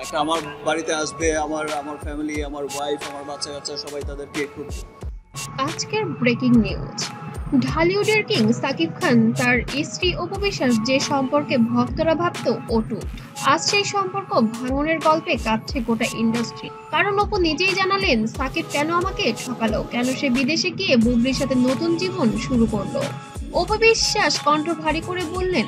একটা আমার বাড়িতে আসবে, আমার আমার ফ্যামিলি, আমার ওয়াইফ, আমার বাচ্চা কাচ্চা সবাই, তাদেরকে একটু। আজকের breaking news, ঢালিউডের king Shakib Khan তার স্ত্রী অপু বিশ্বাস যে সম্পর্কে ভক্তরা ভাবত অটুট, আজ সেই সম্পর্ক ভাঙনের গল্পে কাঁদছে গোটা ইন্ডাস্ট্রি। কারণ অপু নিজেই জানালেন সাকিব কেন আমাকে ঠকালো, কেন সে বিদেশে গিয়ে বুবলির সাথে নতুন জীবন শুরু করলো। অপু বিশ্বাস কণ্ঠ ভারী করে বললেন,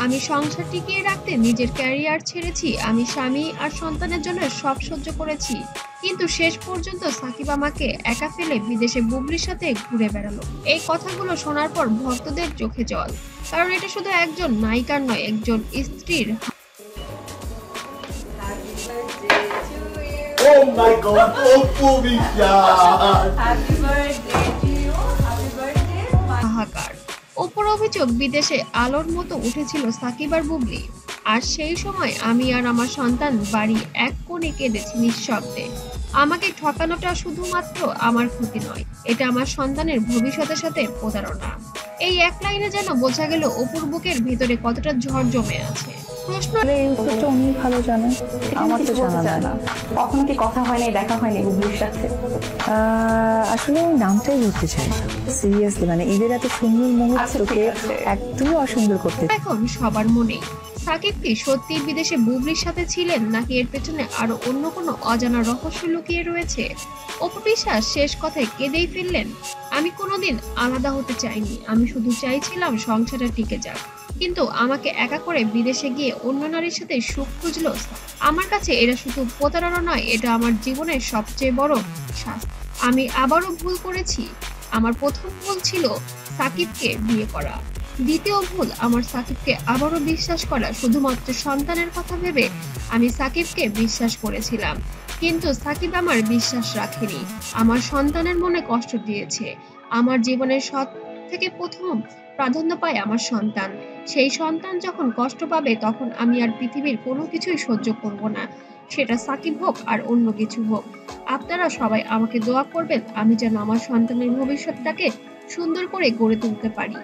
আমি সংসার টিকিয়ে রাখতে নিজের ক্যারিয়ার ছেড়েছি, আমি স্বামী আর সন্তানের জন্য সব সহ্য করেছি, কিন্তু শেষ পর্যন্ত সাকিব আমাকে একা ফেলে বিদেশে বুবলির সাথে ঘুরে বেড়ালো। এই কথাগুলো শোনার পর ভক্তদের চোখে জল, কারণ এটা শুধু একজন নায়িকার নয়, একজন স্ত্রীর Oh my God, Oppo Vishal! Happy birthday to you. Happy birthday. হাহাকার। অপর অভিযোগ, বিদেশে আলোর মতো উঠেছিল সাকিব আর বুবলি, আর সেই সময় আমি আর আমার সন্তান বাড়ি এক কোণে কেঁদেছি নিঃশব্দে। আমাকে ঠকানোটা শুধুমাত্র আমার ক্ষতি নয়, এটা আমার সন্তানের ভবিষ্যতের সাথে প্রতারণা। এই এক লাইনে যেন বোঝা গেল অপুর বুকের ভিতরে কতটা ঝড় জমে আছে। প্রশ্ন, এই উত্তরটা উনি ভালো জানেন, আমার তো জানা যায় না। কখনো কি কথা হয়নি, দেখা হয়নি বুবলির সাথে? আসলে আমি নামটাই বলতে চাই না সিরিয়াসলি, মানে এদের এত সুন্দর মুহূর্তকে একদমই অসুন্দর করতে। এখন সবার মনেই সাকিব কি সত্যি বিদেশে বুবলির সাথে ছিলেন, নাকি এর পেছনে আরো অন্য কোনো অজানা রহস্য লুকিয়ে রয়েছে? অপু বিশ্বাস শেষ কথায় কেঁদেই ফেললেন, আমি কোনোদিন আলাদা হতে চাইনি, আমি শুধু চাইছিলাম সংসারটা টিকে যাক, কিন্তু আমাকে একা করে বিদেশে গিয়ে অন্য নারীর সাথে সুখ খুঁজলো। আমার কাছে এটা শুধু প্রতারণা নয়, এটা আমার জীবনের সবচেয়ে বড় শাস্তি। আমি আবারও ভুল করেছি। আমার প্রথম ভুল ছিল সাকিবকে বিয়ে করা, দ্বিতীয় ভুল আমার সাকিবকে আবারও বিশ্বাস করা। শুধুমাত্র সন্তানের কথা ভেবে আমি সাকিবকে বিশ্বাস করেছিলাম, কিন্তু সাকিব আমার বিশ্বাস রাখেনি, আমার সন্তানের মনে কষ্ট দিয়েছে। আমার জীবনের সব থেকে প্রথম প্রাধান্য পায় আমার সন্তান। সেই সন্তান যখন কষ্ট পাবে, তখন আমি আর পৃথিবীর কোনো কিছুই সহ্য করব না, সেটা সাকিব হোক আর অন্য কিছু হোক। আপনারা সবাই আমাকে দোয়া করবেন, আমি যেন আমার সন্তানের ভবিষ্যৎটাকে সুন্দর করে গড়ে তুলতে পারি।